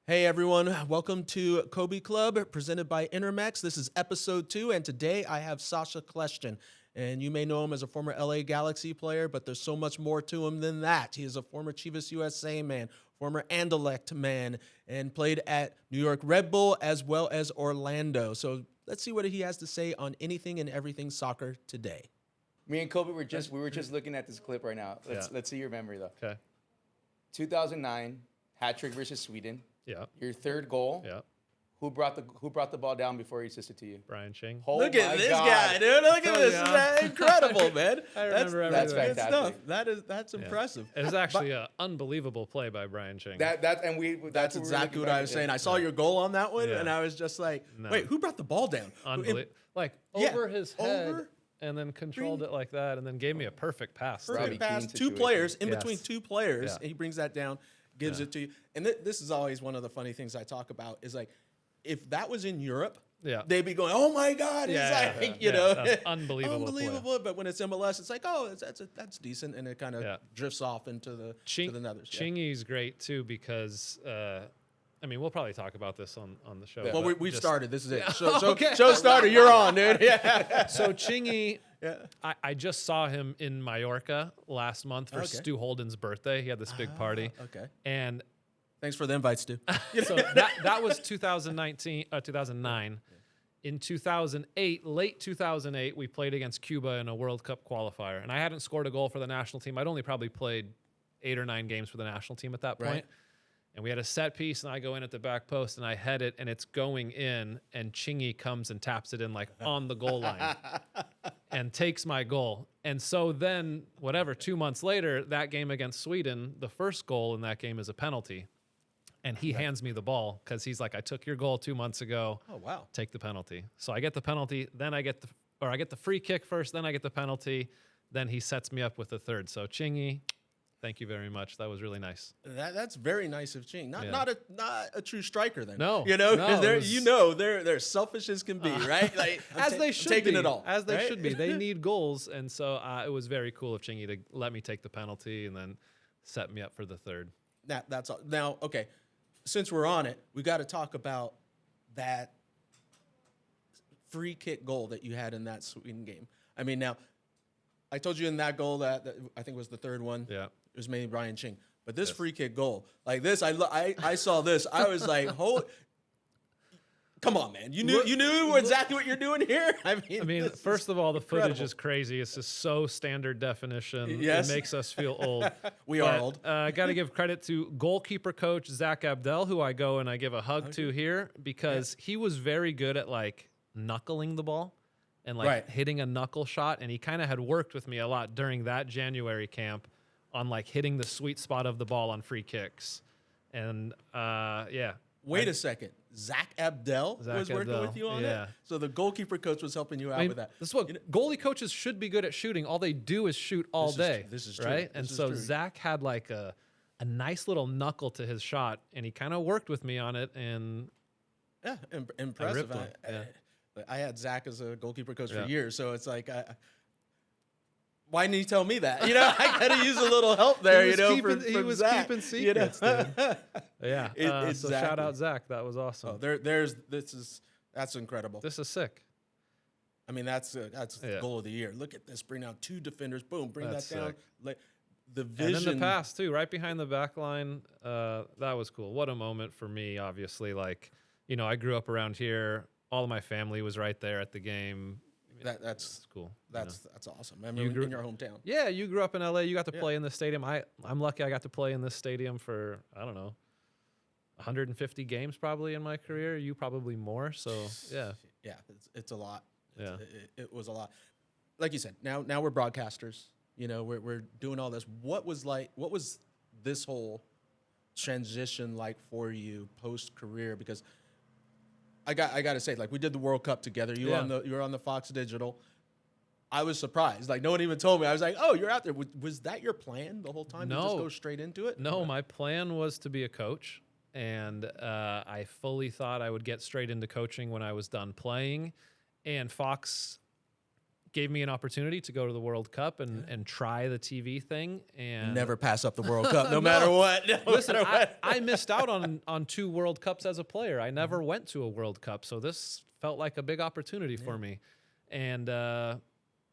Hey everyone, welcome to Cobi Club presented by Intermex. This is episode 2, and today I have Sacha Kljestan. And you may know him as a former LA Galaxy player, but there's so much more to him than that. He is a former Chivas USA man, former Anderlecht man, and played at New York Red Bull as well as Orlando. So let's see what he has to say on anything and everything soccer today. Me and Cobi were just looking at this clip right now. Let's see your memory though. Okay. 2009 hat trick versus Sweden. Yeah. Your third goal. Yeah. Who brought the ball down before he assisted to you? Brian Ching. Oh Look at my this God. guy, dude. Look at this. yeah. This is incredible, man. I remember That's everything. fantastic. Stuff. That's impressive. It was actually an unbelievable play by Brian Ching. That's That's exactly what I was saying. I saw your goal on that one, Yeah. and I was just like, No. wait, who brought the ball down? Unbelievable. Like Yeah, over his head over, and then controlled it like that and then gave me a perfect pass. Robbie Perfect pass, Keane two situation. players, in Yes. between two players, Yeah. and he brings that down, gives it to you. And this is always one of the funny things I talk about is like, if that was in Europe, Yeah. they'd be going, "Oh my God!" It's like, you know, That's unbelievable. unbelievable. But when it's MLS, it's like, "Oh, that's decent," and it kind of Yeah. drifts off into the to the nethers. Yeah. Chingy's great too because I mean we'll probably talk about this on the show. Yeah. Well, but we've just- started. This is it. Okay. Show started. You're on, dude. Yeah. So Chingy, Yeah. I just saw him in Mallorca last month for Okay. Stu Holden's birthday. He had this big party. Okay. And Thanks for the invite, Stu. so that was 2009. In 2008, late 2008, we played against Cuba in a World Cup qualifier, and I hadn't scored a goal for the national team. I'd only probably played 8 or 9 games for the national team at that point. Right. And we had a set piece, and I go in at the back post, and I head it, and it's going in, and Chingy comes and taps it in like on the goal line and takes my goal. And so then, 2 months later, that game against Sweden, the first goal in that game is a penalty. And he hands me the ball because he's like, I took your goal 2 months ago. Oh wow. Take the penalty. So I get the penalty, then I get the free kick first, then I get the penalty, then he sets me up with the third. So Chingy, thank you very much. That was really nice. That's very nice of Ching. Yeah. Not a true striker then. No, you know, no, because they're selfish as can be, right? Like As they should taking be. it all, As they right? should be. They need goals. And so it was very cool of Chingy to let me take the penalty and then set me up for the third. That's all. Now, okay, since we're on it, we got to talk about that free kick goal that you had in that Sweden game. I mean, now, I told you in that goal that I think was the third one. Yeah. It was made Brian Ching. But this free kick goal, like this, I saw this. I was like, come on, man. You knew exactly what you're doing here? I mean, first of all, the footage incredible. is crazy. It's just so standard definition. Yes. It makes us feel old. We are old. I got to give credit to goalkeeper coach Zach Abdel, who I go and I give a hug to here because he was very good at like knuckling the ball and like Right. hitting a knuckle shot. And he kind of had worked with me a lot during that January camp on like hitting the sweet spot of the ball on free kicks. And yeah. Wait a second. Zach Abdel Zach was working Abdel, with you on yeah. it? So the goalkeeper coach was helping you out I mean, with that. this is what goalie coaches should be good at shooting. All they do is shoot all This is day. tr- this is true. right. This And is so true. Zach had like a nice little knuckle to his shot, and he kind of worked with me on it. And Yeah, impressive. ripped him, I had Zach as a goalkeeper coach Yeah. for years, so it's like, why didn't he tell me that? You know, I got to use a little help there. he was from keeping Zach, keeping you know? secrets. Dude. Yeah. So exactly. shout out Zach. That was awesome. Oh, that's incredible. This is sick. I mean, that's the Yeah. goal of the year. Look at this. Bring down 2 defenders. Boom. Bring That's that down. sick. Like, the And vision. then the pass too, right behind the back line. That was cool. What a moment for me. Obviously, like I grew up around here. All of my family was right there at the game. That's It's cool. that's awesome. I mean, grew- in your hometown. Yeah, you grew up in LA. You got to play in this stadium. I'm lucky I got to play in this stadium for, I don't know, 150 games probably in my career. You probably more. So, yeah. Yeah, it's a lot. Yeah. It was a lot. Like you said, now we're broadcasters. You know, we're doing all this. What was this whole transition like for you post career? Because I got to say, like, we did the World Cup together. You were on the Fox Digital. I was surprised. Like, no one even told me. I was like, oh, you're out there. Was that your plan the whole time? To just No. go straight into it? No, my plan was to be a coach. And I fully thought I would get straight into coaching when I was done playing. And Fox gave me an opportunity to go to the World Cup and try the TV thing. And Never pass up the World Cup, no matter what. Listen, I missed out on 2 World Cups as a player. I never went to a World Cup, so this felt like a big opportunity for me. And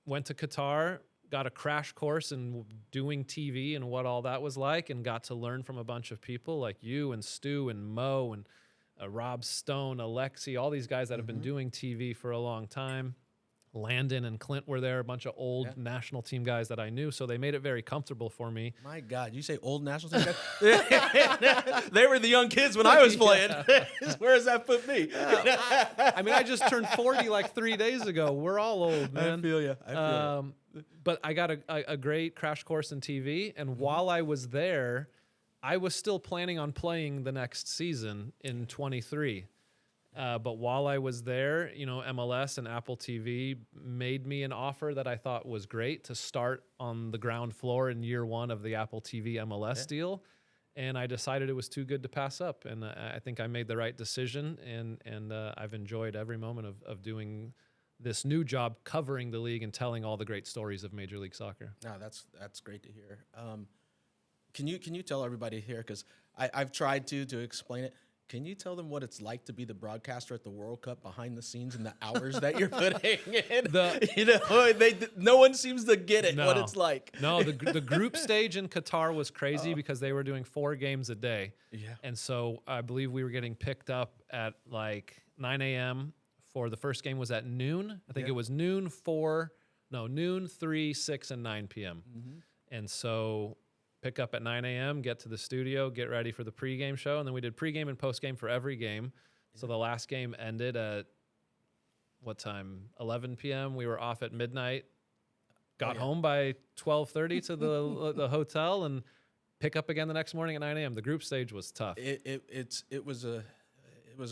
went to Qatar, got a crash course in doing TV and what all that was like, and got to learn from a bunch of people like you and Stu and Mo and Rob Stone, Alexi, all these guys that have been doing TV for a long time. Landon and Clint were there, a bunch of old national team guys that I knew, so they made it very comfortable for me. My God, you say old national team guys? They were the young kids when I was playing. Where does that put me? I mean, I just turned 40 like 3 days ago. We're all old, man. I feel you. But I got a great crash course in TV, and while I was there, I was still planning on playing the next season in 23. But while I was there, you know, MLS and Apple TV made me an offer that I thought was great to start on the ground floor in year 1 of the Apple TV MLS deal. And I decided it was too good to pass up. And I think I made the right decision. And I've enjoyed every moment of doing this new job, covering the league and telling all the great stories of Major League Soccer. No, that's great to hear. Can you tell everybody here, because I've tried to explain it. Can you tell them what it's like to be the broadcaster at the World Cup behind the scenes and the hours that you're putting in? No one seems to get it, what it's like. No, the group stage in Qatar was crazy because they were doing 4 games a day. Yeah. And so I believe we were getting picked up at like 9 a.m. for the first game was at noon. I think it was noon, 3, 6, and 9 p.m. And so pick up at 9 a.m., get to the studio, get ready for the pregame show. And then we did pregame and postgame for every game. So the last game ended at, what time? 11 p.m. We were off at midnight. Got home by 12:30 to the hotel and pick up again the next morning at 9 a.m. The group stage was tough. It was a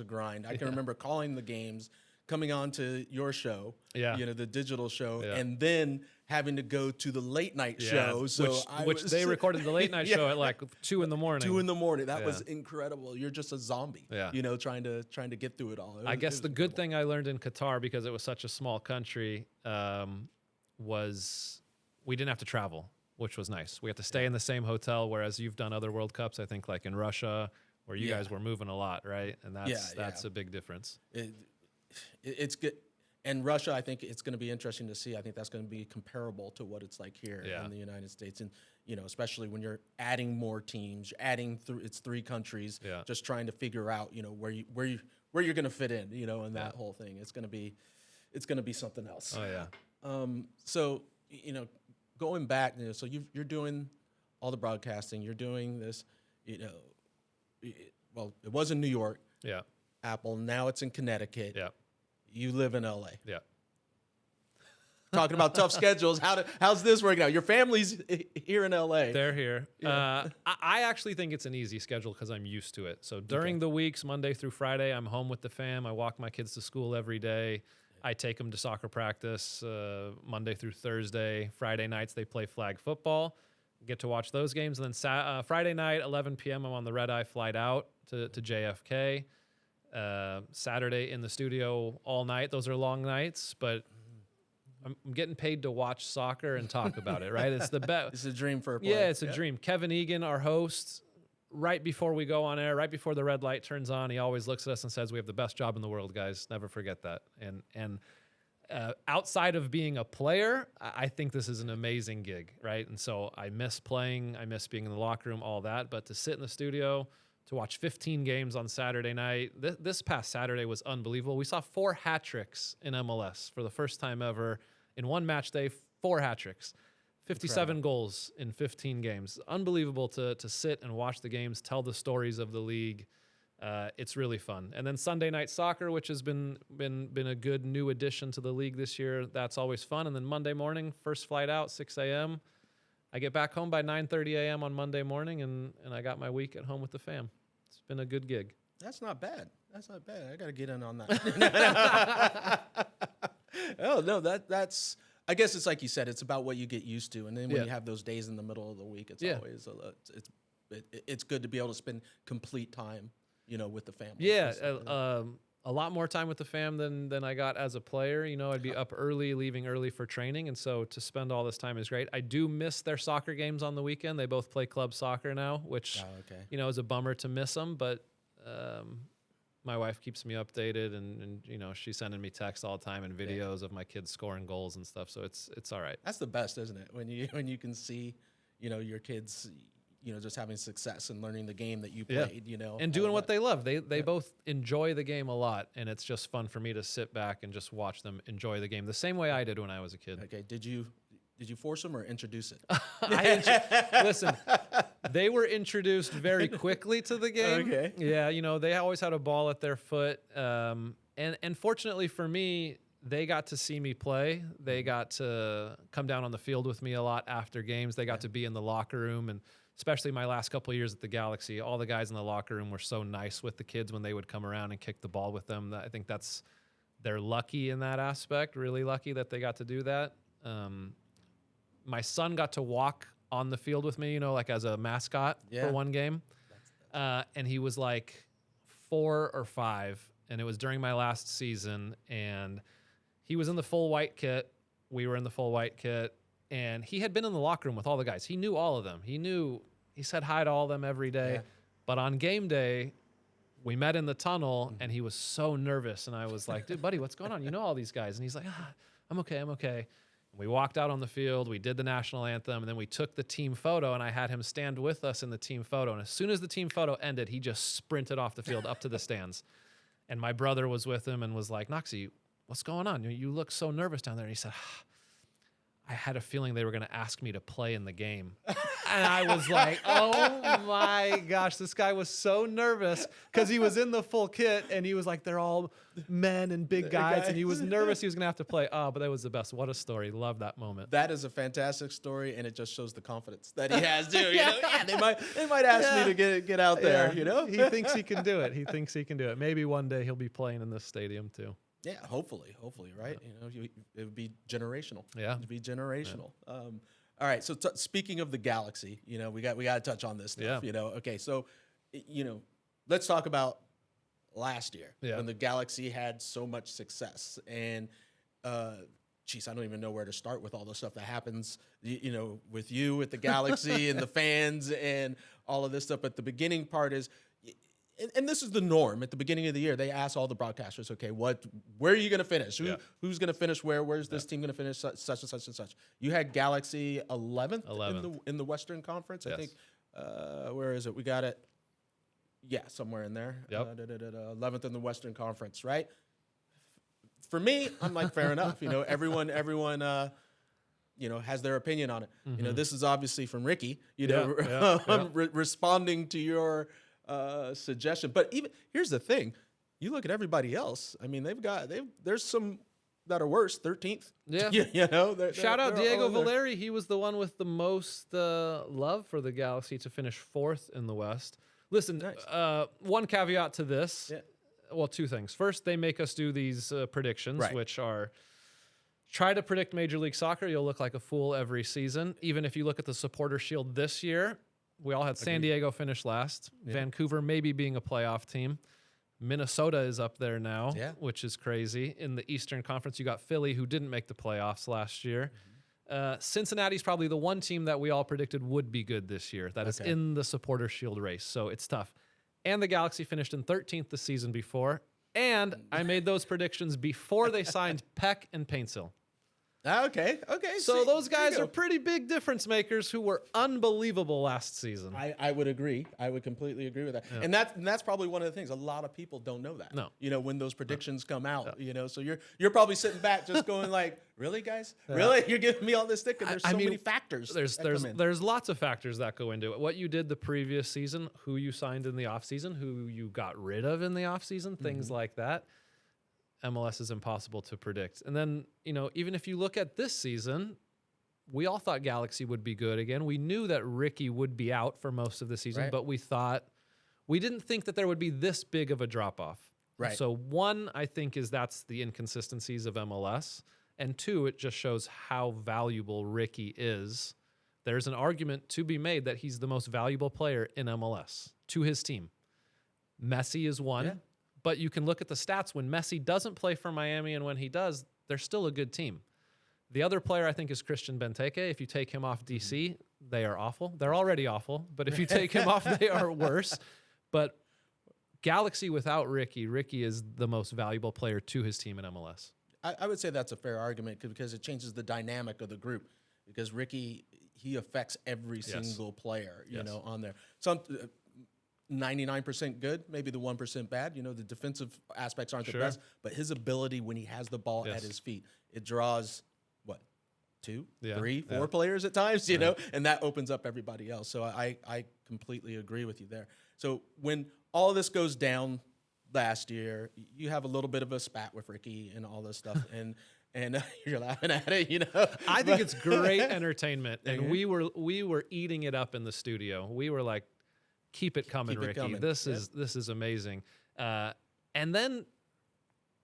grind. I can remember calling the games, coming on to your show, the digital show, and then having to go to the late night show. So which they recorded the late night show at like 2 in the morning. 2 in the morning. That was incredible. You're just a zombie. Trying to get through it all. I guess the good thing I learned in Qatar, because it was such a small country, was we didn't have to travel, which was nice. We had to stay in the same hotel, whereas you've done other World Cups, I think, like in Russia, where you guys were moving a lot, right? And that's a big difference. It's good. And Russia, I think it's going to be interesting to see. I think that's going to be comparable to what it's like here in the United States. And, especially when you're adding more teams, it's 3 countries, just trying to figure out, where you're going to fit in, in that whole thing. It's going to be something else. Oh, yeah. So, going back, so you're doing all the broadcasting, you're doing this, well, it was in New York. Yeah. Apple. Now it's in Connecticut. Yeah. You live in LA. Yeah. Talking about tough schedules. How's this working out? Your family's here in LA. They're here. Yeah. I actually think it's an easy schedule because I'm used to it. So during the weeks, Monday through Friday, I'm home with the fam. I walk my kids to school every day. I take them to soccer practice Monday through Thursday. Friday nights, they play flag football. Get to watch those games. And then Friday night, 11 p.m., I'm on the red-eye flight out to JFK. Saturday in the studio all night. Those are long nights, but I'm getting paid to watch soccer and talk about it, right? It's the best. It's a dream for a player. Yeah, it's a dream. Kevin Egan, our host, right before we go on air, right before the red light turns on, he always looks at us and says, "We have the best job in the world, guys. Never forget that." And outside of being a player, I think this is an amazing gig, right? And so I miss playing. I miss being in the locker room, all that. But to sit in the studio, to watch 15 games on Saturday night. This past Saturday was unbelievable. We saw 4 hat tricks in MLS for the first time ever. In one match day, 4 hat tricks. 57 goals in 15 games. Unbelievable to sit and watch the games, tell the stories of the league. It's really fun. And then Sunday night soccer, which has been a good new addition to the league this year. That's always fun. And then Monday morning, first flight out, 6 a.m. I get back home by 9:30 a.m. on Monday morning, and I got my week at home with the fam. It's been a good gig. That's not bad. I got to get in on that. Oh, no, that's I guess it's like you said, it's about what you get used to. And then when you have those days in the middle of the week, it's always it's good to be able to spend complete time, with the family. Yeah. a lot more time with the fam than I got as a player. You know, I'd be up early, leaving early for training. And so to spend all this time is great. I do miss their soccer games on the weekend. They both play club soccer now, which, you know, is a bummer to miss them. But my wife keeps me updated and, you know, she's sending me texts all the time and videos of my kids scoring goals and stuff. So it's all right. That's the best, isn't it? When you can see, you know, your kids, you know, just having success and learning the game that you played, you know. And doing what they love. They both enjoy the game a lot, and it's just fun for me to sit back and just watch them enjoy the game the same way I did when I was a kid. Okay, did you force them or introduce it? Listen, they were introduced very quickly to the game. Okay. Yeah, you know, they always had a ball at their foot. And fortunately for me, they got to see me play. They got to come down on the field with me a lot after games. They got to be in the locker room, and especially my last couple of years at the Galaxy, all the guys in the locker room were so nice with the kids when they would come around and kick the ball with them. I think they're lucky in that aspect, really lucky that they got to do that. My son got to walk on the field with me, you know, like as a mascot for one game. And he was like 4 or 5, and it was during my last season, and he was in the full white kit. We were in the full white kit. And he had been in the locker room with all the guys. He knew all of them. He said hi to all of them every day. Yeah. But on game day, we met in the tunnel, and he was so nervous. And I was like, dude, buddy, what's going on? You know all these guys. And he's like, I'm okay. And we walked out on the field. We did the national anthem. And then we took the team photo, and I had him stand with us in the team photo. And as soon as the team photo ended, he just sprinted off the field up to the stands. And my brother was with him and was like, Noxie, what's going on? You look so nervous down there. And he said, I had a feeling they were going to ask me to play in the game. And I was like, oh my gosh, this guy was so nervous because he was in the full kit and he was like, they're all men and big guys. And he was nervous he was going to have to play. Oh, but that was the best. What a story. Love that moment. That is a fantastic story, and it just shows the confidence that he has too. You know? They might ask me to get out there, you know? He thinks he can do it. Maybe one day he'll be playing in this stadium too. Yeah, hopefully, right? Yeah. You know, it would be generational. Yeah, it'd be generational. Yeah. All right. So speaking of the Galaxy, you know, we got to touch on this stuff. Yeah. You know, okay. So, you know, let's talk about last year when the Galaxy had so much success, and geez, I don't even know where to start with all the stuff that happens. You know, with the Galaxy and the fans and all of this stuff. But the beginning part is. And this is the norm at the beginning of the year. They ask all the broadcasters, okay, where are you going to finish? Who's going to finish where? Where's this team going to finish? Such and such and such. You had Galaxy 11th. In the Western Conference. I think. Where is it? We got it. Yeah, somewhere in there. Yep. 11th in the Western Conference, right? For me, I'm like, fair enough. You know, everyone. You know, has their opinion on it. Mm-hmm. You know, this is obviously from Riqui. You know, responding to your. Suggestion, but even here's the thing: you look at everybody else. I mean, there's some that are worse. 13th. Yeah, you know. Shout out Diego Valeri. He was the one with the most love for the Galaxy to finish 4th in the West. Listen, nice. One caveat to this. Yeah. Well, 2 things. First, they make us do these predictions, which are. Try to predict Major League Soccer. You'll look like a fool every season. Even if you look at the Supporter Shield this year. We all had San Diego finish last. Yeah. Vancouver maybe being a playoff team. Minnesota is up there now, which is crazy. In the Eastern Conference, you got Philly, who didn't make the playoffs last year. Cincinnati's probably the one team that we all predicted would be good this year. That is in the Supporter Shield race, so it's tough. And the Galaxy finished in 13th the season before. And I made those predictions before they signed Peck and Paintsill. Okay. So those guys are pretty big difference makers who were unbelievable last season. I would agree. I would completely agree with that. Yeah. And that's probably one of the things. A lot of people don't know that. No. You know, when those predictions come out, you know, so you're probably sitting back just going like, really, guys? Really? You're giving me all this stick? And there's so many factors. There's lots of factors that go into it. What you did the previous season, who you signed in the offseason, who you got rid of in the offseason, things like that. MLS is impossible to predict. And then, you know, even if you look at this season, we all thought Galaxy would be good again. We knew that Riqui would be out for most of the season, but we didn't think that there would be this big of a drop-off. Right. So one, I think, that's the inconsistencies of MLS. And 2, it just shows how valuable Riqui is. There's an argument to be made that he's the most valuable player in MLS to his team. Messi is one. Yeah. But you can look at the stats when Messi doesn't play for Miami, and when he does, they're still a good team. The other player I think is Christian Benteke. If you take him off DC, they are awful. They're already awful, but if you take him off, they are worse. But Galaxy without Riqui is the most valuable player to his team in MLS. I would say that's a fair argument because it changes the dynamic of the group. Because Riqui, he affects every single player, you know, on there. Some 99% good, maybe the 1% bad. You know, the defensive aspects aren't the best, but his ability when he has the ball at his feet, it draws what, 2, 3, 4 players at times, you know, and that opens up everybody else. So I completely agree with you there. So when all of this goes down last year, you have a little bit of a spat with Riqui and all this stuff, and you're laughing at it, you know. I think it's great entertainment, and we were eating it up in the studio. We were like, keep it coming, Riqui. This is amazing. And then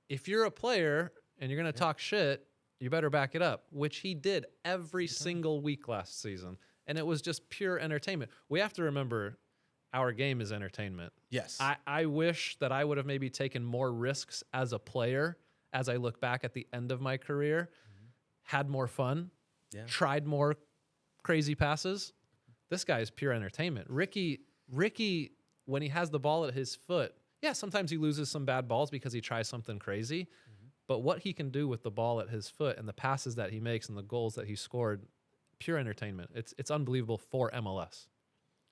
if you're a player and you're going to talk shit, you better back it up, which he did every single week last season. And it was just pure entertainment. We have to remember our game is entertainment. Yes. I wish that I would have maybe taken more risks as a player as I look back at the end of my career, had more fun, tried more crazy passes. This guy is pure entertainment. Riqui, when he has the ball at his foot, sometimes he loses some bad balls because he tries something crazy. But what he can do with the ball at his foot and the passes that he makes and the goals that he scored, pure entertainment. It's unbelievable for MLS.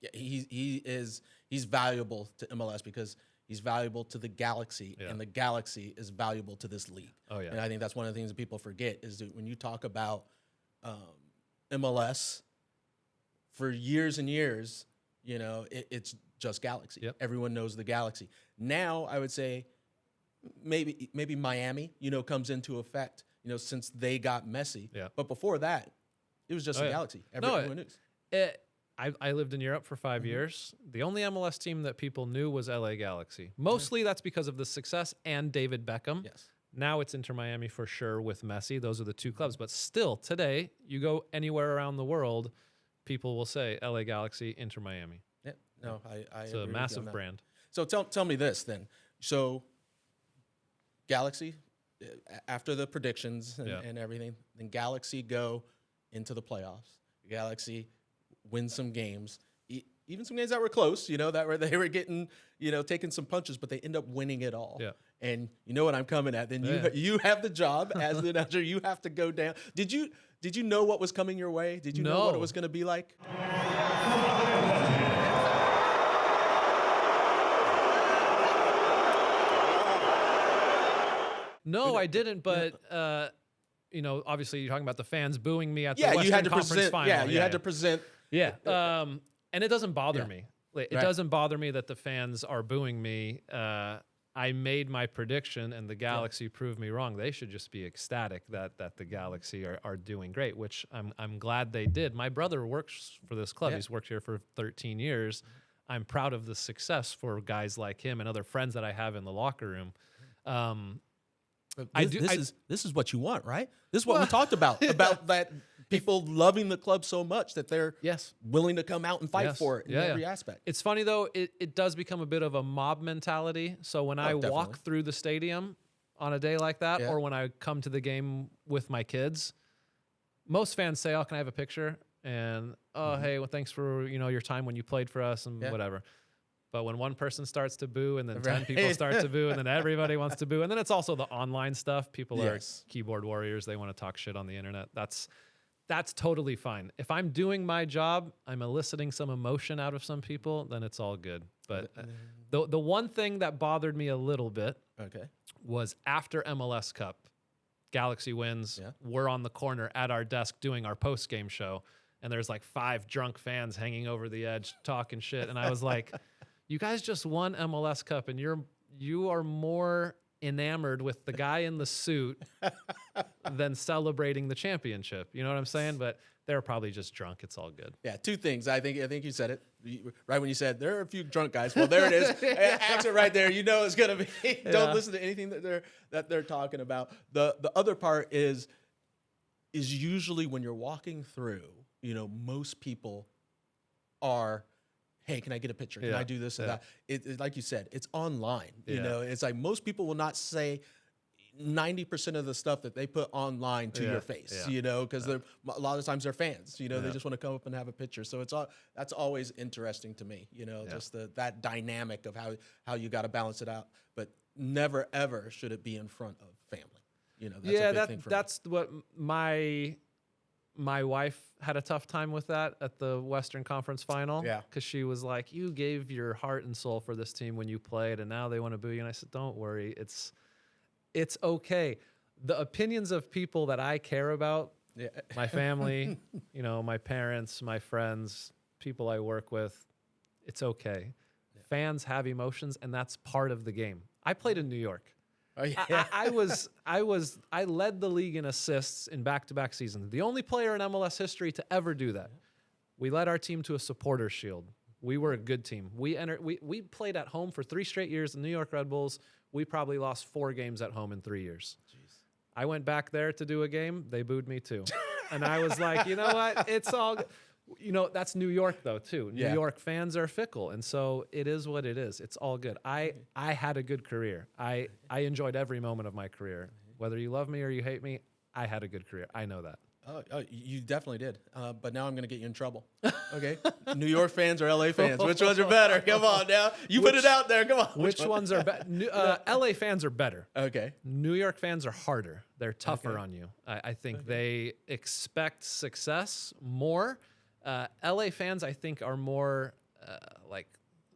Yeah, he's valuable to MLS because he's valuable to the Galaxy, and the Galaxy is valuable to this league. Oh, yeah. And I think that's one of the things that people forget is that when you talk about MLS, for years and years, you know, it's just Galaxy. Yep. Everyone knows the Galaxy. Now, I would say maybe Miami, you know, comes into effect, you know, since they got Messi. Yeah. But before that, it was just the Galaxy. Everyone knew. I lived in Europe for 5 years. The only MLS team that people knew was LA Galaxy. Mostly that's because of the success and David Beckham. Yes. Now it's Inter Miami for sure with Messi. Those are the two clubs. But still, today, you go anywhere around the world, people will say LA Galaxy, Inter Miami. Yeah. No, I It's agree a with you massive on that. brand. So tell me this then. So Galaxy, after the predictions and everything, then Galaxy go into the playoffs. Galaxy win some games, even some games that were close, you know, they were getting, you know, taking some punches, but they end up winning it all. Yeah. And you know what I'm coming at. Then you have the job as the announcer. You have to go down. Did you know what was coming your way? Did you know what it was going to be like? No, I didn't. But you know, obviously, you're talking about the fans booing me at the Western you had to Conference present. final. Yeah, you had to present. Yeah. And it doesn't bother me. It doesn't bother me that the fans are booing me. I made my prediction, and the Galaxy proved me wrong. They should just be ecstatic that the Galaxy are doing great, which I'm glad they did. My brother works for this club. He's worked here for 13 years. I'm proud of the success for guys like him and other friends that I have in the locker room. This is what you want, right? This is what we talked about that people loving the club so much that they're willing to come out and fight for it in every aspect. It's funny, though, it does become a bit of a mob mentality. So when I walk through the stadium on a day like that, or when I come to the game with my kids, most fans say, "Oh, can I have a picture?" And, "Oh, hey, well, thanks for, you know, your time when you played for us," and whatever. But when one person starts to boo and then 10 people start to boo and then everybody wants to boo, and then it's also the online stuff. People are keyboard warriors. They want to talk shit on the internet. That's totally fine. If I'm doing my job, I'm eliciting some emotion out of some people, then it's all good. But the one thing that bothered me a little bit was after MLS Cup, Galaxy wins. We're on the corner at our desk doing our post-game show, and there's like 5 drunk fans hanging over the edge talking shit. And I was like, you guys just won MLS Cup, and you are more enamored with the guy in the suit than celebrating the championship. You know what I'm saying? But they're probably just drunk. It's all good. Yeah, 2 things. I think you said it right when you said there are a few drunk guys. Well, there it is. Answer right there. You know it's gonna be. Don't listen to anything that they're talking about. The other part is usually when you're walking through. You know, most people are hey, can I get a picture? Can I do this and that? Like you said, it's online. You Yeah. know, it's like most people will not say 90% of the stuff that they put online to your face, you know, because they're a lot of times they're fans, you know, they just want to come up and have a picture. So that's always interesting to me, you know, just that dynamic of how you got to balance it out, but never ever should it be in front of family. You know, that's a big thing for me. That's what my wife had a tough time with that at the Western Conference final. Yeah. Because she was like, you gave your heart and soul for this team when you played, and now they want to boo you. And I said, don't worry. It's okay. The opinions of people that I care about, my family, you know, my parents, my friends, people I work with, it's okay. Yeah. Fans have emotions, and that's part of the game. I played in New York. Oh, yeah. I led the league in assists in back-to-back seasons. The only player in MLS history to ever do that. We led our team to a supporter shield. We were a good team. We played at home for 3 straight years. The New York Red Bulls. We probably lost 4 games at home in 3 years. Jeez. I went back there to do a game. They booed me too. And I was like, you know what? It's all, you know, that's New York though too. Yeah. New York fans are fickle. And so it is what it is. It's all good. I had a good career. I enjoyed every moment of my career. Whether you love me or you hate me, I had a good career. I know that. Oh, you definitely did. But now I'm going to get you in trouble. Okay. New York fans or LA fans? Which ones are better? Come on now. You put it out there. Come on. Which ones are better? LA fans are better. Okay. New York fans are harder. They're tougher on you. I think they expect success more. LA fans, I think, are more like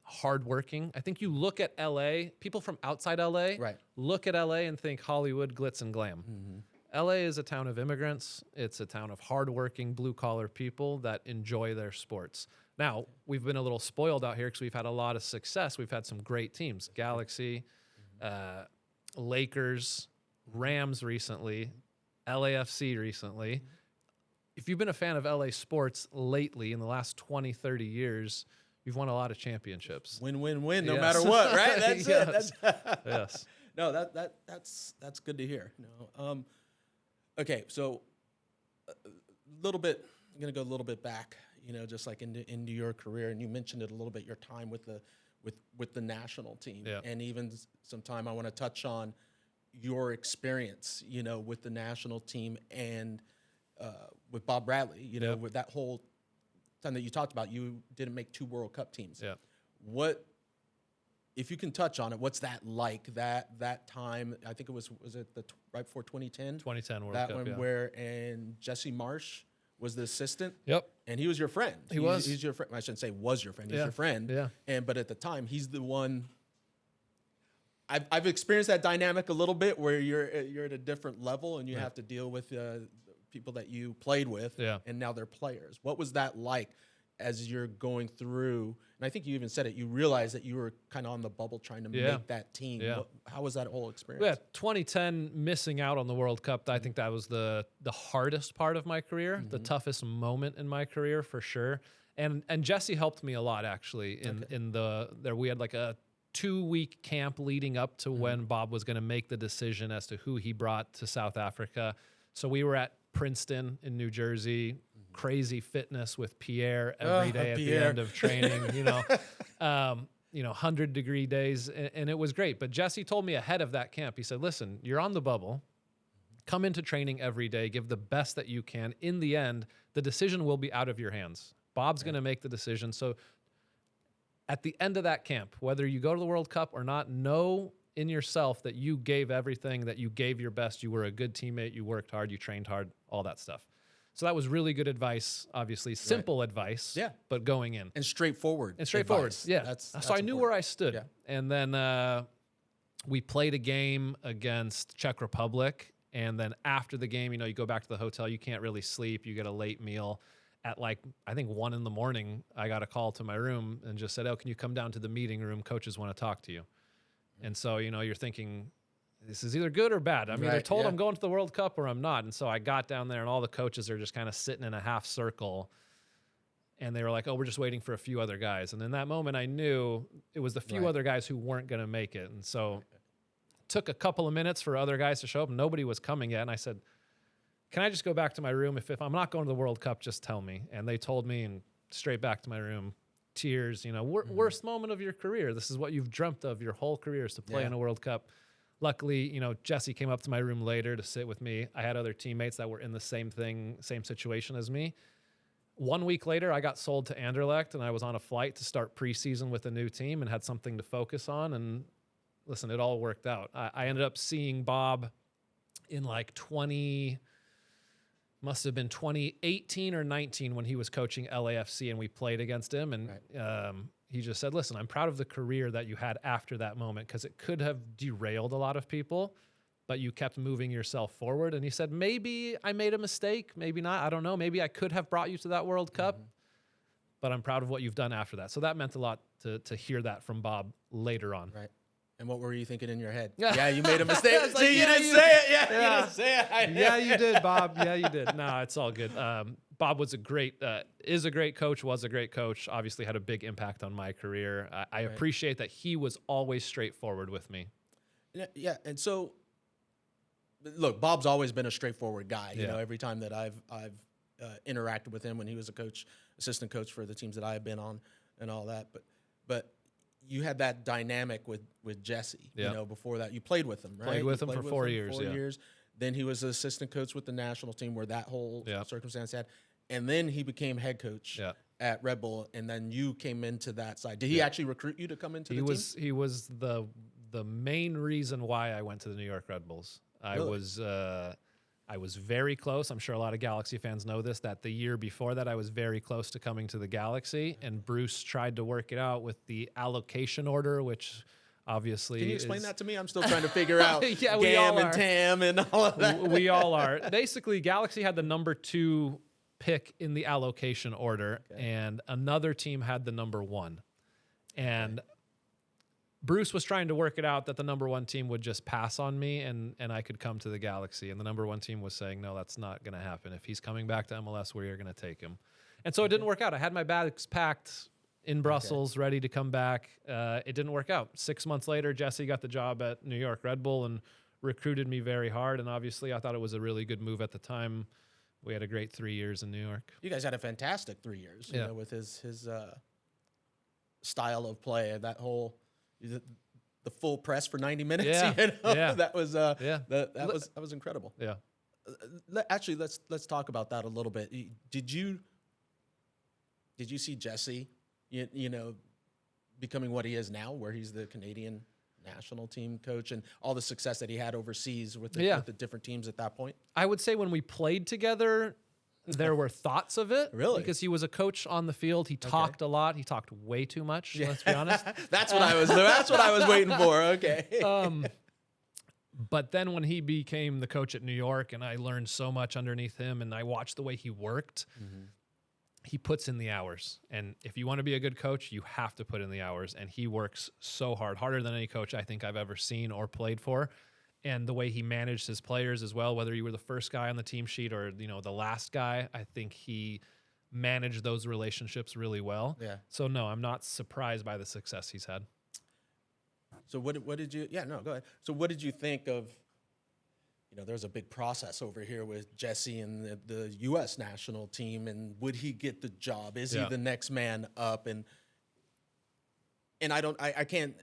hardworking. I think you look at LA, people from outside LA look at LA and think Hollywood, glitz and glam. Mm-hmm. LA is a town of immigrants. It's a town of hardworking, blue-collar people that enjoy their sports. Now, we've been a little spoiled out here because we've had a lot of success. We've had some great teams. Galaxy, Lakers, Rams recently, LAFC recently. If you've been a fan of LA sports lately in the last 20, 30 years, you've won a lot of championships. Win, win, win, no matter what, right? That's yes. it. Yes. No, that's good to hear. No. Okay, so a little bit. I'm gonna go a little bit back. You know, just like into your career, and you mentioned it a little bit. Your time with the national team, and even some time I want to touch on your experience. You know, with the national team and with Bob Bradley. You know, with that whole time that you talked about, you didn't make 2 World Cup teams. Yeah. What? If you can touch on it, what's that like? That time, I think it was it right before 2010? 2010 World That Cup, one yeah. where and Jesse Marsh was the assistant. Yep. And he was your friend. He's your friend. I shouldn't say was your friend. He's your friend. Yeah. But at the time, he's the one. I've experienced that dynamic a little bit where you're at a different level and you have to deal with people that you played with. Yeah. And now they're players. What was that like? As you're going through, and I think you even said it, you realized that you were kind of on the bubble trying to make that team. Yeah. How was that whole experience? Yeah, 2010, missing out on the World Cup, I think that was the hardest part of my career, the toughest moment in my career for sure. And Jesse helped me a lot actually we had like a 2-week camp leading up to when Bob was going to make the decision as to who he brought to South Africa. So we were at Princeton in New Jersey. Crazy fitness with Pierre every day at the end of training, 100-degree days, and it was great. But Jesse told me ahead of that camp, he said, listen, you're on the bubble. Come into training every day, give the best that you can. In the end, the decision will be out of your hands. Bob's going to make the decision. So at the end of that camp, whether you go to the World Cup or not, know in yourself that you gave everything, that you gave your best, you were a good teammate, you worked hard, you trained hard, all that stuff. So that was really good advice, obviously. Simple advice, but going in. And straightforward. Advice. Yeah. That's so I knew where I stood. Yeah. And then we played a game against Czech Republic. And then after the game, you go back to the hotel. You can't really sleep. You get a late meal. At I think 1 a.m, I got a call to my room and just said, oh, can you come down to the meeting room? Coaches want to talk to you. And so, you're thinking, this is either good or bad. I'm either told I'm going to the World Cup or I'm not. And so I got down there and all the coaches are just kind of sitting in a half circle. And they were like, oh, we're just waiting for a few other guys. And in that moment, I knew it was the few other guys who weren't going to make it. And so it took a couple of minutes for other guys to show up. Nobody was coming yet. And I said, can I just go back to my room? If I'm not going to the World Cup, just tell me. And they told me, and straight back to my room. tears, you know, worst moment of your career. This is what you've dreamt of your whole career, is to play in a World Cup. Luckily, you know, Jesse came up to my room later to sit with me. I had other teammates that were in the same situation as me. 1 week later, I got sold to Anderlecht, and I was on a flight to start preseason with a new team and had something to focus on. And listen, it all worked out. I ended up seeing Bob in like must have been 2018 or 19 when he was coaching LAFC, and we played against him. And he just said, listen, I'm proud of the career that you had after that moment, because it could have derailed a lot of people, but you kept moving yourself forward. And he said, maybe I made a mistake, maybe not, I don't know. Maybe I could have brought you to that World Cup, but I'm proud of what you've done after that. So that meant a lot to hear that from Bob later on. Right. And what were you thinking in your head? Yeah, you made a mistake. Like, See, you didn't say it. Yeah, you didn't say it. Yeah, you did, Bob. Yeah, you did. No, it's all good. Bob was is a great coach, was a great coach, obviously had a big impact on my career. I appreciate that he was always straightforward with me. Yeah, and so, look, Bob's always been a straightforward guy. You know, every time that I've interacted with him when he was a coach, assistant coach for the teams that I have been on and all that. But you had that dynamic with Jesse, you know, before that. You played with him, right? Played with him for 4 years, 4 years. Then he was the assistant coach with the national team where that whole circumstance had. And then he became head coach at Red Bull, and then you came into that side. Did he actually recruit you to come into the team? He was the main reason why I went to the New York Red Bulls. I was very close. I'm sure a lot of Galaxy fans know this, that the year before that I was very close to coming to the Galaxy, and Bruce tried to work it out with the allocation order, which obviously Can you explain that to me? I'm still trying to figure out Yeah, GAM and TAM and all of that. We all are. Basically, Galaxy had the number 2 pick in the allocation order, and another team had the number 1. And Bruce was trying to work it out that the number 1 team would just pass on me and I could come to the Galaxy. And the number 1 team was saying, no, that's not going to happen. If he's coming back to MLS, we're going to take him. And so it didn't work out. I had my bags packed in Brussels, ready to come back. It didn't work out. 6 months later, Jesse got the job at New York Red Bull and recruited me very hard. And obviously, I thought it was a really good move at the time. We had a great 3 years in New York. You guys had a fantastic 3 years, you know, with his style of play, that whole the full press for 90 minutes. Yeah, you know? yeah. That was incredible. Yeah. Actually, let's talk about that a little bit. Did you see Jesse, you know, becoming what he is now, where he's the Canadian national team coach and all the success that he had overseas with the different teams at that point? I would say when we played together, there were thoughts of it. Really? Because he was a coach on the field. He talked a lot. He talked way too much, let's be honest. That's what I was waiting for. Okay. But then when he became the coach at New York, and I learned so much underneath him, and I watched the way he worked, he puts in the hours. And if you want to be a good coach, you have to put in the hours. And he works so hard, harder than any coach I think I've ever seen or played for. And the way he managed his players as well, whether you were the first guy on the team sheet or, you know, the last guy, I think he managed those relationships really well. Yeah. So no, I'm not surprised by the success he's had. So what did you? Yeah, no, go ahead. So what did you think of? You know, there's a big process over here with Jesse and the U.S. national team, and would he get the job? Is he the next man up? And I can't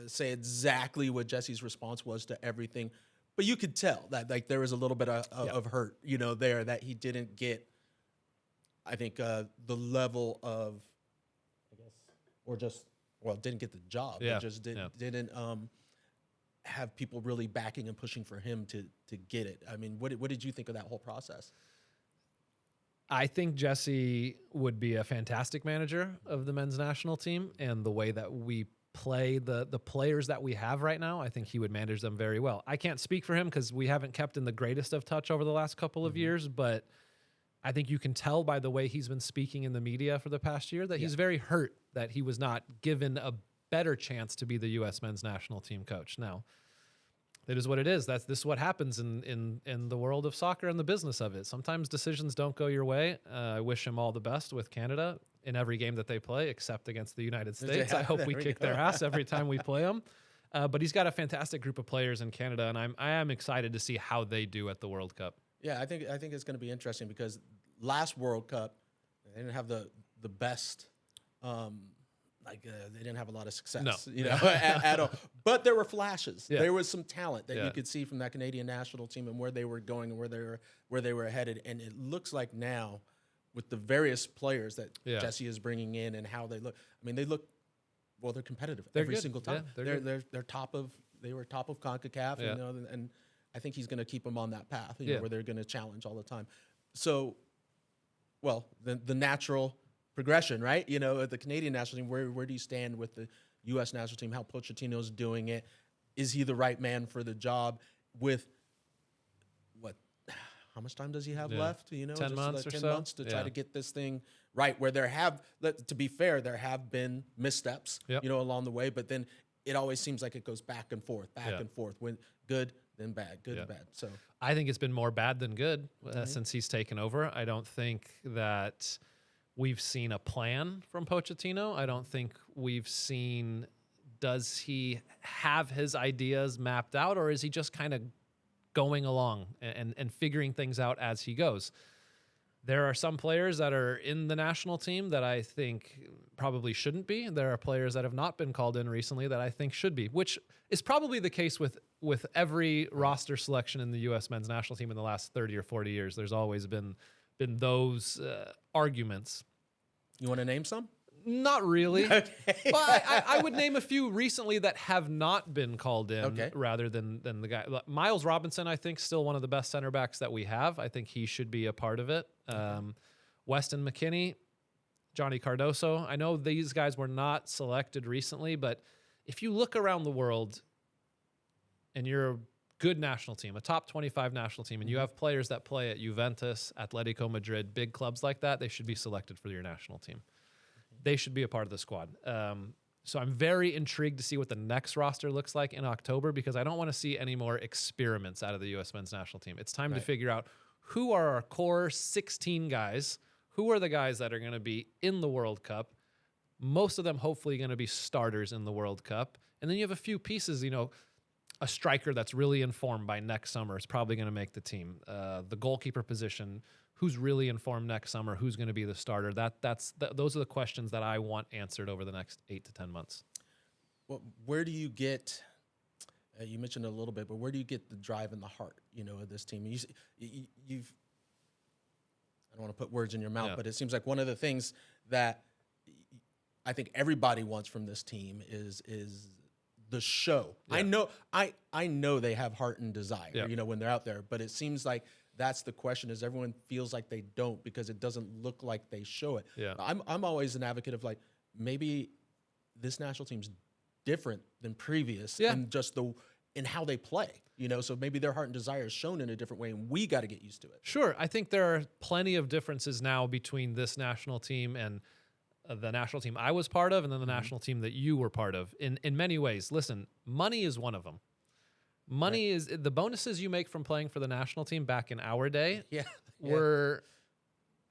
say exactly what Jesse's response was to everything, but you could tell that like there was a little bit of hurt, you know, there that he didn't get. I think the level of, I guess, or just didn't get the job. Yeah. It just didn't have people really backing and pushing for him to get it. I mean, what did you think of that whole process? I think Jesse would be a fantastic manager of the men's national team, and the way that we play the players that we have right now, I think he would manage them very well. I can't speak for him because we haven't kept in the greatest of touch over the last couple of years, but I think you can tell by the way he's been speaking in the media for the past year that he's very hurt that he was not given a better chance to be the U.S. men's national team coach. Now, it is what it is. This is what happens in the world of soccer and the business of it. Sometimes decisions don't go your way. I wish him all the best with Canada in every game that they play, except against the United States. I hope we kick their ass every time we play them. But he's got a fantastic group of players in Canada, and I am excited to see how they do at the World Cup. Yeah, I think it's going to be interesting because last World Cup they didn't have the best They didn't have a lot of success, No. at all. But there were flashes. Yeah. There was some talent that Yeah. you could see from that Canadian national team and where they were going and where they were headed. And it looks like now, with the various players that Yeah. Jesse is bringing in and how they look. I mean, they're competitive They're every good. single time. Yeah, they're top of. They were top of CONCACAF, Yeah. and I think he's going to keep them on that path, Yeah. where they're going to challenge all the time. So, well, the natural progression, right? The Canadian national team, where do you stand with the U.S. national team? How Pochettino's doing it? Is he the right man for the job? With what? How much time does he have left? 10 just months or 10 so? months to try to get this thing right. Where to be fair, there have been missteps, Yep. along the way. But then it always seems like it goes back and forth, Yeah. When good, then bad, good, Yeah. bad. So I think it's been more bad than good since he's taken over. I don't think that we've seen a plan from Pochettino. I don't think we've seen, does he have his ideas mapped out, or is he just kind of going along and figuring things out as he goes? There are some players that are in the national team that I think probably shouldn't be. There are players that have not been called in recently that I think should be, which is probably the case with every roster selection in the U.S. men's national team in the last 30 or 40 years. There's always been those arguments. you want to name some? Not really. Okay. Well, I would name a few recently that have not been called in, Okay. rather than the guy. Miles Robinson, I think, still one of the best center backs that we have. I think he should be a part of it. Weston McKennie, Johnny Cardoso. I know these guys were not selected recently, but if you look around the world and you're a good national team, a top 25 national team, and you have players that play at Juventus, Atletico Madrid, big clubs like that, they should be selected for your national team. They should be a part of the squad. So I'm very intrigued to see what the next roster looks like in October, because I don't want to see any more experiments out of the U.S. men's national team. It's time to figure out who are our core 16 guys, who are the guys that are going to be in the World Cup, most of them hopefully going to be starters in the World Cup. And then you have a few pieces, a striker that's really informed by next summer is probably going to make the team. The goalkeeper position, who's really informed next summer, who's going to be the starter? Those are the questions that I want answered over the next 8 to 10 months. Well, where do you get? You mentioned it a little bit, but where do you get the drive and the heart, of this team? You've. I don't want to put words in your mouth, but it seems like one of the things that I think everybody wants from this team is the show. Yeah. I know they have heart and desire, when they're out there, but it seems like that's the question, is everyone feels like they don't, because it doesn't look like they show it. Yeah. I'm always an advocate of, like, maybe this national team's different than previous and just in how they play, so maybe their heart and desire is shown in a different way, and we got to get used to it. Sure. I think there are plenty of differences now between this national team and the national team I was part of, and then the national team that you were part of in many ways. Listen, money is one of them. Money is the bonuses you make from playing for the national team back in our day were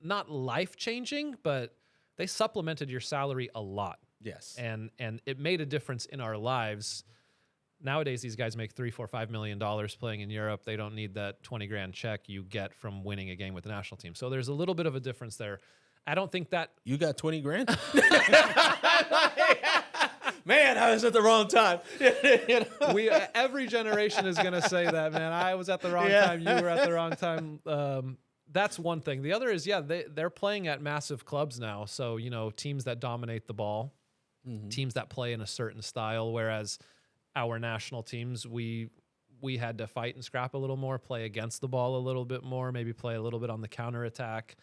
not life-changing, but they supplemented your salary a lot. Yes. And it made a difference in our lives. Nowadays, these guys make $3, $4, $5 million playing in Europe. They don't need that 20 grand check you get from winning a game with the national team. So there's a little bit of a difference there. I don't think that You got 20 grand? Man, I was at the wrong time. every generation is going to say that, man. I was at the wrong time. You were at the wrong time. That's one thing. The other is, they're playing at massive clubs now. So, teams that dominate the ball, teams that play in a certain style, whereas our national teams, we had to fight and scrap a little more, play against the ball a little bit more, maybe play a little bit on the counterattack,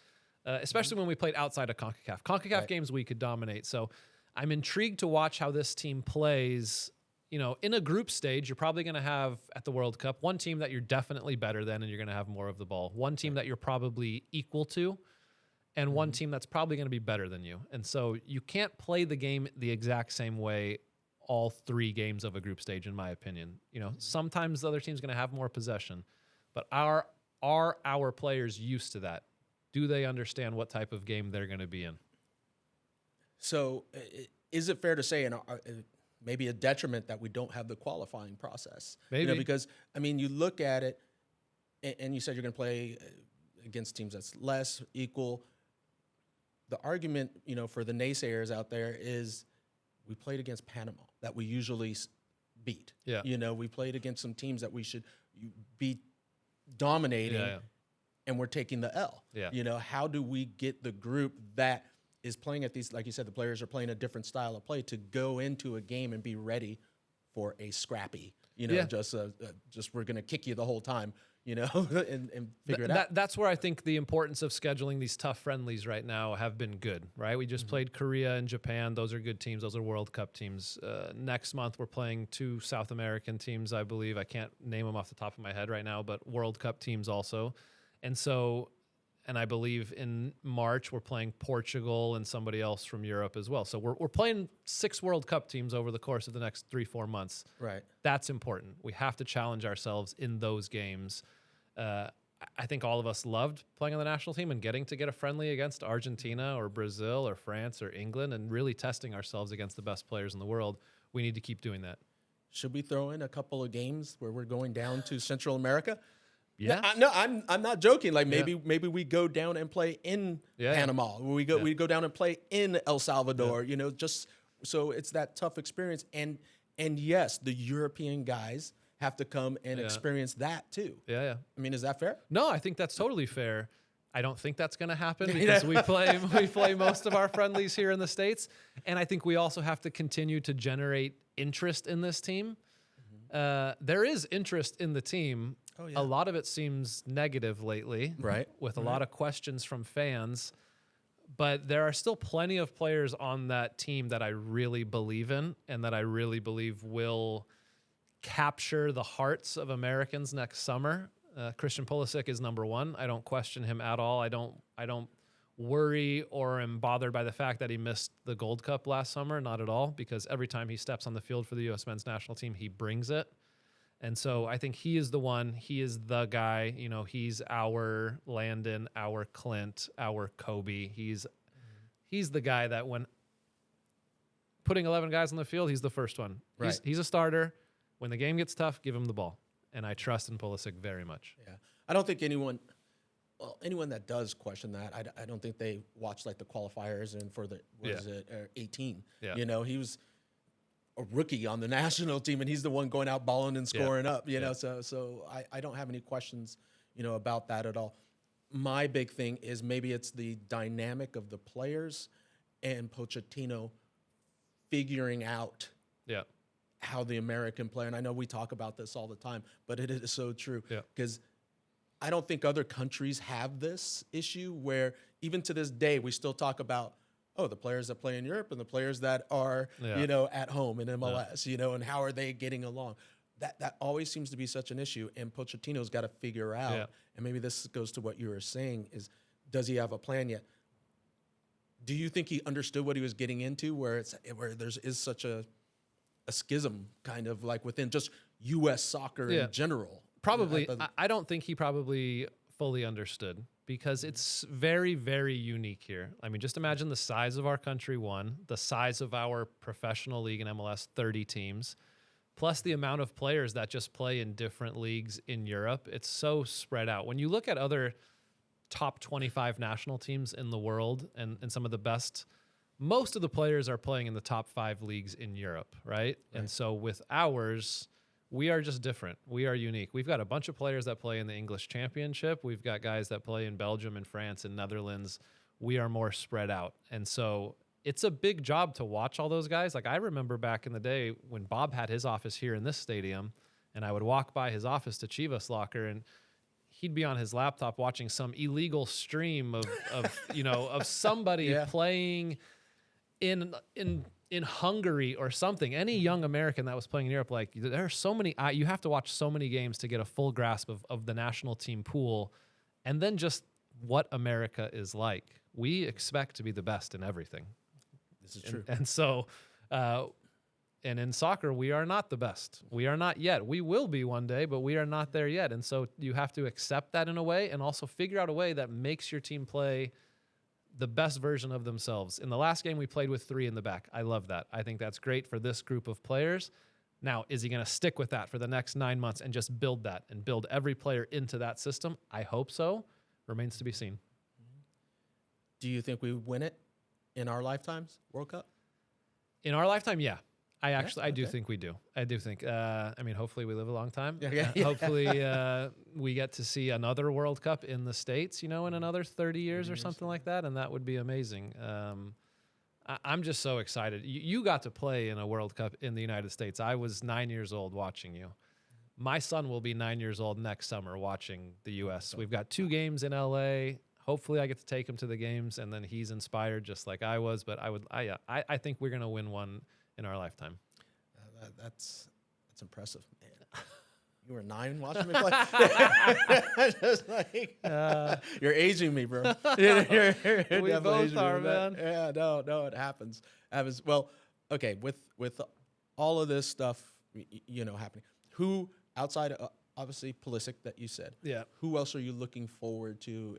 especially when we played outside of CONCACAF. CONCACAF games we could dominate. So I'm intrigued to watch how this team plays. In a group stage, you're probably going to have at the World Cup one team that you're definitely better than, and you're going to have more of the ball. One team that you're probably equal to, and one team that's probably going to be better than you. And so you can't play the game the exact same way all 3 games of a group stage, in my opinion. Sometimes the other team's going to have more possession, but are our players used to that? Do they understand what type of game they're going to be in? So is it fair to say, and maybe a detriment, that we don't have the qualifying process? Maybe. Because, you look at it, and you said you're going to play against teams that's less, equal. the argument, for the naysayers out there is we played against Panama that we usually beat. Yeah. We played against some teams that we should be dominating, and we're taking the L. Yeah. How do we get the group that is playing at these, like you said, the players are playing a different style of play to go into a game and be ready for a scrappy, just we're going to kick you the whole time, and figure it out. That's where I think the importance of scheduling these tough friendlies right now have been good, right? We just played Korea and Japan. Those are good teams. Those are World Cup teams. Next month, we're playing 2 South American teams, I believe. I can't name them off the top of my head right now, but World Cup teams also. And I believe in March, we're playing Portugal and somebody else from Europe as well. So we're playing 6 World Cup teams over the course of the next 3-4 months. Right. That's important. We have to challenge ourselves in those games. I think all of us loved playing on the national team and getting to get a friendly against Argentina or Brazil or France or England and really testing ourselves against the best players in the world. We need to keep doing that. Should we throw in a couple of games where we're going down to Central America? Yeah. No, I'm not joking. Like maybe we go down and play in Panama. We go down and play in El Salvador. Just so it's that tough experience. And yes, the European guys have to come and experience that too. Yeah. I mean, is that fair? No, I think that's totally fair. I don't think that's going to happen because we play most of our friendlies here in the States, and I think we also have to continue to generate interest in this team. There is interest in the team. Oh, yeah. A lot of it seems negative lately, right? With a lot of questions from fans. But there are still plenty of players on that team that I really believe in and that I really believe will capture the hearts of Americans next summer. Christian Pulisic is number 1. I don't question him at all. I don't worry or am bothered by the fact that he missed the Gold Cup last summer. Not at all, because every time he steps on the field for the U.S. men's national team, he brings it. And so I think he is the one. He is the guy. He's our Landon, our Clint, our Cobi. He's the guy that when putting 11 guys on the field, he's the first one. Right. He's a starter. When the game gets tough, give him the ball. And I trust in Pulisic very much. Yeah. I don't think anyone that does question that, I don't think they watch like the qualifiers and for the, 18. Yeah. He was a rookie on the national team, and he's the one going out balling and scoring up, so I don't have any questions, about that at all. My big thing is maybe it's the dynamic of the players and Pochettino figuring out how the American player, and I know we talk about this all the time, but it is so true because I don't think other countries have this issue where even to this day, we still talk about, the players that play in Europe and the players that are, at home in MLS, and how are they getting along? That always seems to be such an issue, and Pochettino's got to figure out, and maybe this goes to what you were saying, is does he have a plan yet? Do you think he understood what he was getting into, where there is such a schism kind of like within just U.S. soccer in general? Probably. I don't think he probably fully understood, because it's very, very unique here. I mean, just imagine the size of our country, the size of our professional league in MLS, 30 teams, plus the amount of players that just play in different leagues in Europe. It's so spread out. When you look at other top 25 national teams in the world and some of the best, most of the players are playing in the top 5 leagues in Europe, right? And so with ours, we are just different. We are unique. We've got a bunch of players that play in the English Championship. We've got guys that play in Belgium and France and Netherlands. We are more spread out. And so it's a big job to watch all those guys. Like I remember back in the day when Bob had his office here in this stadium, and I would walk by his office to Chivas Locker, and he'd be on his laptop watching some illegal stream of somebody playing in Hungary or something. Any young American that was playing in Europe, like there are so many, you have to watch so many games to get a full grasp of the national team pool, and then just what America is like. We expect to be the best in everything. This is true. And so, and in soccer, we are not the best. We are not yet. We will be one day, but we are not there yet. And so you have to accept that in a way, and also figure out a way that makes your team play the best version of themselves. In the last game, we played with 3 in the back. I love that. I think that's great for this group of players. Now, is he going to stick with that for the next 9 months and just build that and build every player into that system? I hope so. Remains to be seen. Do you think we win it in our lifetimes, World Cup? In our lifetime, yeah. I do okay. think we do. I do think. I mean, hopefully we live a long time. Yeah. Hopefully we get to see another World Cup in the States, in another 30 years or something like that, and that would be amazing. I'm just so excited. You got to play in a World Cup in the United States. I was 9 years old watching you. My son will be 9 years old next summer watching the U.S. We've got 2 games in L.A. Hopefully I get to take him to the games, and then he's inspired just like I was. But I think we're going to win one in our lifetime. That's impressive, man. You were 9 watching me play. Just like, you're aging me, bro. You're We definitely both aging me, are, but man. Yeah, no, it happens. Well, okay. With all of this stuff, happening, who outside of, obviously Pulisic that you said, Yeah. who else are you looking forward to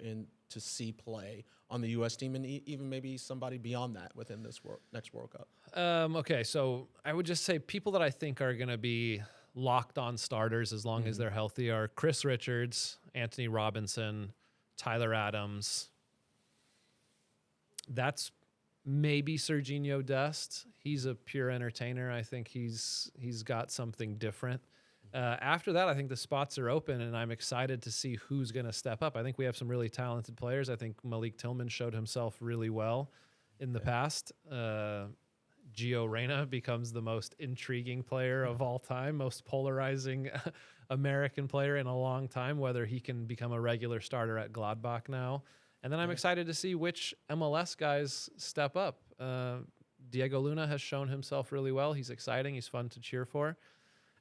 to see play on the U.S. team, and even maybe somebody beyond that within this next World Cup? Okay, so I would just say people that I think are going to be locked on starters as long as they're healthy are Chris Richards, Anthony Robinson, Tyler Adams. That's maybe Serginho Dest. He's a pure entertainer. I think he's got something different. After that, I think the spots are open, and I'm excited to see who's going to step up. I think we have some really talented players. I think Malik Tillman showed himself really well in the past. Gio Reyna becomes the most intriguing player of all time, most polarizing American player in a long time, whether he can become a regular starter at Gladbach now. And then I'm excited to see which MLS guys step up. Diego Luna has shown himself really well. He's exciting. He's fun to cheer for.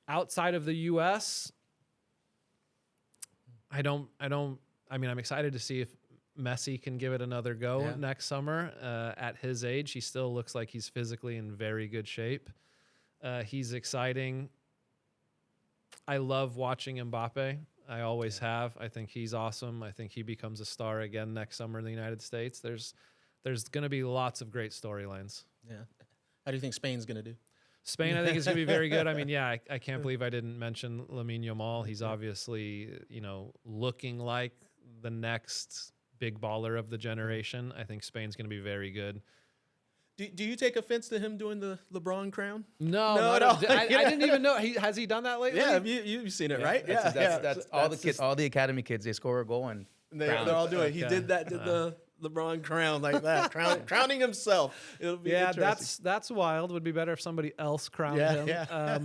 Outside of the U.S., I'm excited to see if Messi can give it another go next summer. At his age, he still looks like he's physically in very good shape. He's exciting. I love watching Mbappe. I always have. I think he's awesome. I think he becomes a star again next summer in the United States. There's going to be lots of great storylines. Yeah. How do you think Spain's going to do? Spain, I think, is going to be very good. I mean, I can't believe I didn't mention Lamine Yamal. He's obviously, looking like the next big baller of the generation. I think Spain's going to be very good. Do you take offense to him doing the LeBron crown? No, No, not no. I didn't even know. Has he done that lately? Yeah, you've seen it, right? That's all the kids, all the academy kids. They score a goal and They're all doing it. He did the LeBron crown like that, crowning himself. It'll be interesting. that's wild. Would be better if somebody else crowned him. Yeah.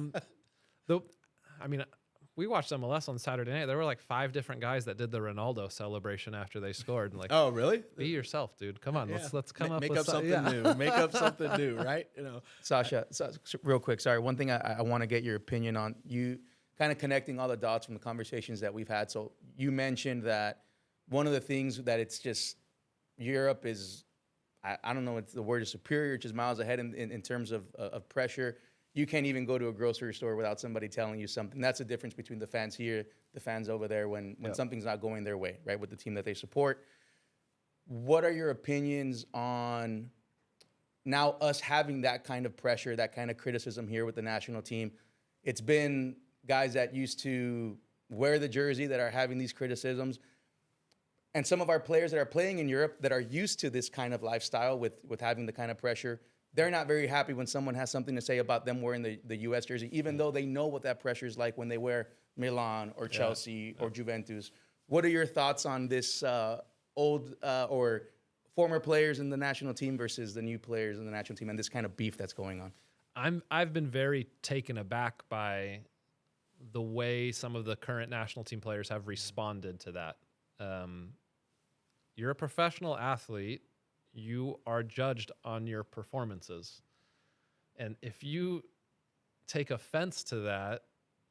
We watched MLS on Saturday night. There were like 5 different guys that did the Ronaldo celebration after they scored. Like, oh, really? Be yourself, dude. Come on, let's come up make with up something new. Make up something new, right? Sasha, real quick, sorry. One thing I want to get your opinion on, you kind of connecting all the dots from the conversations that we've had. So you mentioned that one of the things that it's just Europe is, I don't know if the word is superior, just miles ahead in terms of pressure. You can't even go to a grocery store without somebody telling you something. That's the difference between the fans here, the fans over there, when something's not going their way, right, with the team that they support. What are your opinions on now us having that kind of pressure, that kind of criticism here with the national team? It's been guys that used to wear the jersey that are having these criticisms. And some of our players that are playing in Europe that are used to this kind of lifestyle with having the kind of pressure, they're not very happy when someone has something to say about them wearing the U.S. jersey, even though they know what that pressure is like when they wear Milan or Chelsea or Juventus. What are your thoughts on this old or former players in the national team versus the new players in the national team and this kind of beef that's going on? I've been very taken aback by the way some of the current national team players have responded to that. You're a professional athlete. You are judged on your performances. And if you take offense to that,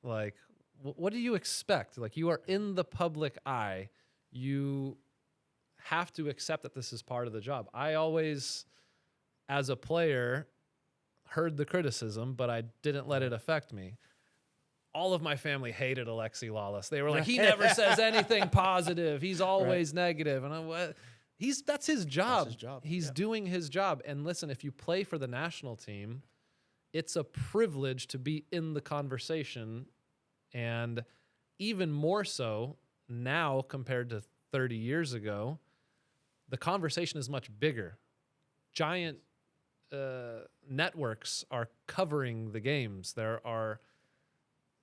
like, what do you expect? Like, you are in the public eye. You have to accept that this is part of the job. I always, as a player, heard the criticism, but I didn't let it affect me. All of my family hated Alexi Lawless. They were like, he never says anything positive. He's always negative. And that's his job. That's his job. He's doing his job. And listen, if you play for the national team, it's a privilege to be in the conversation. And even more so now compared to 30 years ago, the conversation is much bigger. Giant networks are covering the games.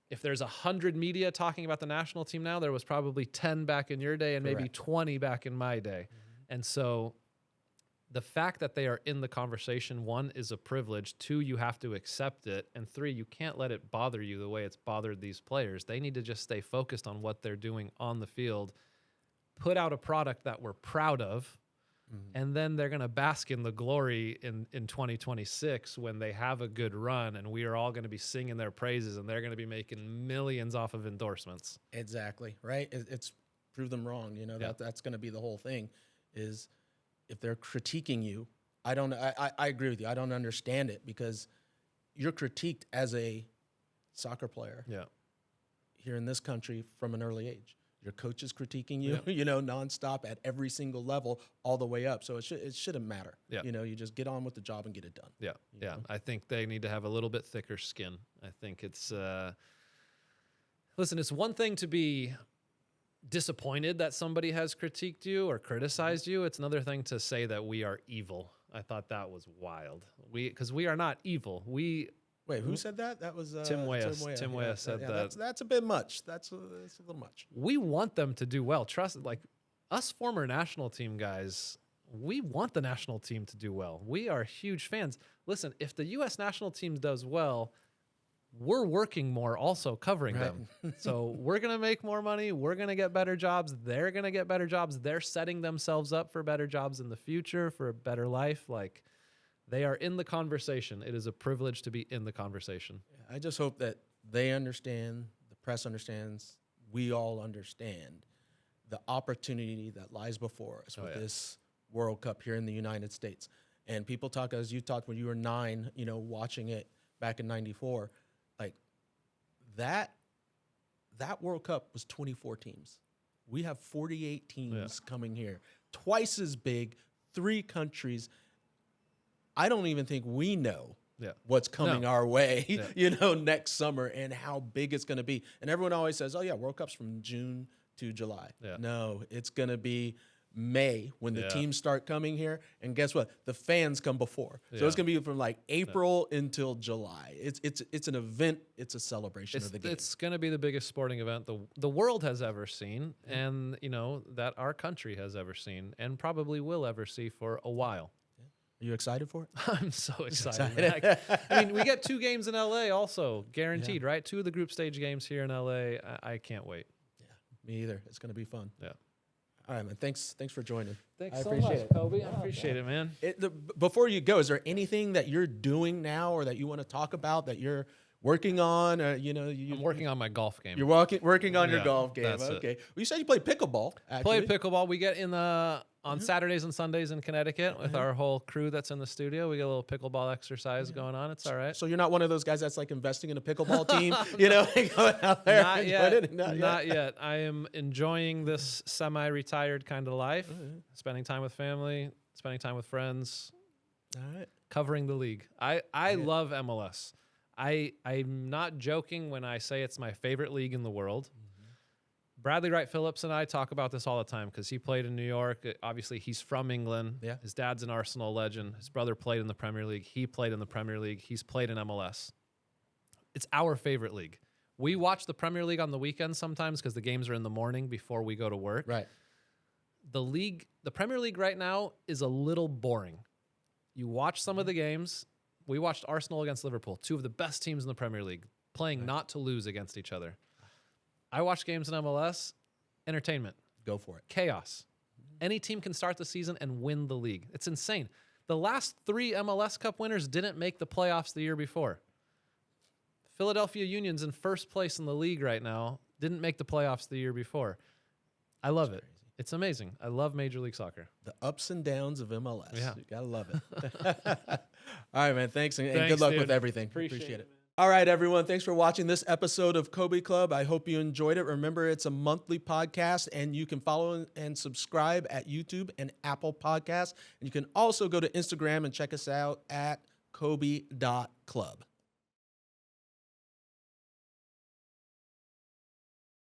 If there's 100 media talking about the national team now, there was probably 10 back in your day and maybe 20 back in my day. And so the fact that they are in the conversation, one, is a privilege. Two, you have to accept it. And three, you can't let it bother you the way it's bothered these players. They need to just stay focused on what they're doing on the field, put out a product that we're proud of, and then they're going to bask in the glory in 2026 when they have a good run, and we are all going to be singing their praises, and they're going to be making millions off of endorsements. Exactly, right? It's prove them wrong. You know, that's going to be the whole thing is if they're critiquing you, I agree with you. I don't understand it because you're critiqued as a soccer player here in this country from an early age. Your coach is critiquing you, you know, nonstop at every single level, all the way up. So it shouldn't matter. You know, you just get on with the job and get it done. You know? I think they need to have a little bit thicker skin. I think it's, listen, it's one thing to be disappointed that somebody has critiqued you or criticized you. It's another thing to say that we are evil. I thought that was wild. Because we are not evil. Wait, who said that? That was Tim Weah. Tim Weah said that. That's a bit much. That's a little much. We want them to do well. Trust, like us former national team guys, we want the national team to do well. We are huge fans. Listen, if the U.S. national team does well, we're working more also covering them. So we're going to make more money. We're going to get better jobs. They're going to get better jobs. They're setting themselves up for better jobs in the future, for a better life. Like, they are in the conversation. It is a privilege to be in the conversation. I just hope that they understand, the press understands, we all understand the opportunity that lies before us with this World Cup here in the United States. And people talk, as you talked when you were 9, you know, watching it back in '94, like that World Cup was 24 teams. We have 48 teams coming here, twice as big, 3 countries. I don't even think we know what's coming our way, you know, next summer and how big it's going to be. And everyone always says, oh, yeah, World Cup's from June to July. No, it's going to be May when the teams start coming here. And guess what? The fans come before. So it's going to be from like April until July. It's an event. It's a celebration of the game. It's going to be the biggest sporting event the world has ever seen and, you know, that our country has ever seen and probably will ever see for a while. Are you excited for it? I'm so excited. I mean, we get 2 games in LA also, guaranteed, right? 2 of the group stage games here in LA. I can't wait. Yeah, me either. It's going to be fun. Yeah. All right, man. Thanks for joining. Thanks so much, Cobi. I appreciate it, man. Before you go, is there anything that you're doing now or that you want to talk about that you're working on? You know, I'm working on my golf game. You're working on your golf game. Okay. Well, you said you play pickleball. Actually. Play pickleball. We get in on Saturdays and Sundays in Connecticut with our whole crew that's in the studio. We get a little pickleball exercise going on. It's all right. So you're not one of those guys that's like investing in a pickleball team, you know, going out there. Not yet. I am enjoying this semi-retired kind of life, spending time with family, spending time with friends, covering the league. I love MLS. I'm not joking when I say it's my favorite league in the world. Bradley Wright Phillips and I talk about this all the time because he played in New York. Obviously, he's from England. His dad's an Arsenal legend. His brother played in the Premier League. He played in the Premier League. He's played in MLS. It's our favorite league. We watch the Premier League on the weekends sometimes because the games are in the morning before we go to work. Right. The Premier League right now is a little boring. You watch some of the games. We watched Arsenal against Liverpool, 2 of the best teams in the Premier League, playing not to lose against each other. I watch games in MLS, entertainment. Go for it. Chaos. Any team can start the season and win the league. It's insane. The last 3 MLS Cup winners didn't make the playoffs the year before. Philadelphia Union's in first place in the league right now, didn't make the playoffs the year before. I love it. It's amazing. I love Major League Soccer. The ups and downs of MLS. Yeah. You got to love it. All right, man. Thanks, and good luck with everything. Appreciate it. Man. All right, everyone. Thanks for watching this episode of Cobi Club. I hope you enjoyed it. Remember, it's a monthly podcast, and you can follow and subscribe at YouTube and Apple Podcasts. And you can also go to Instagram and check us out at Cobi.club.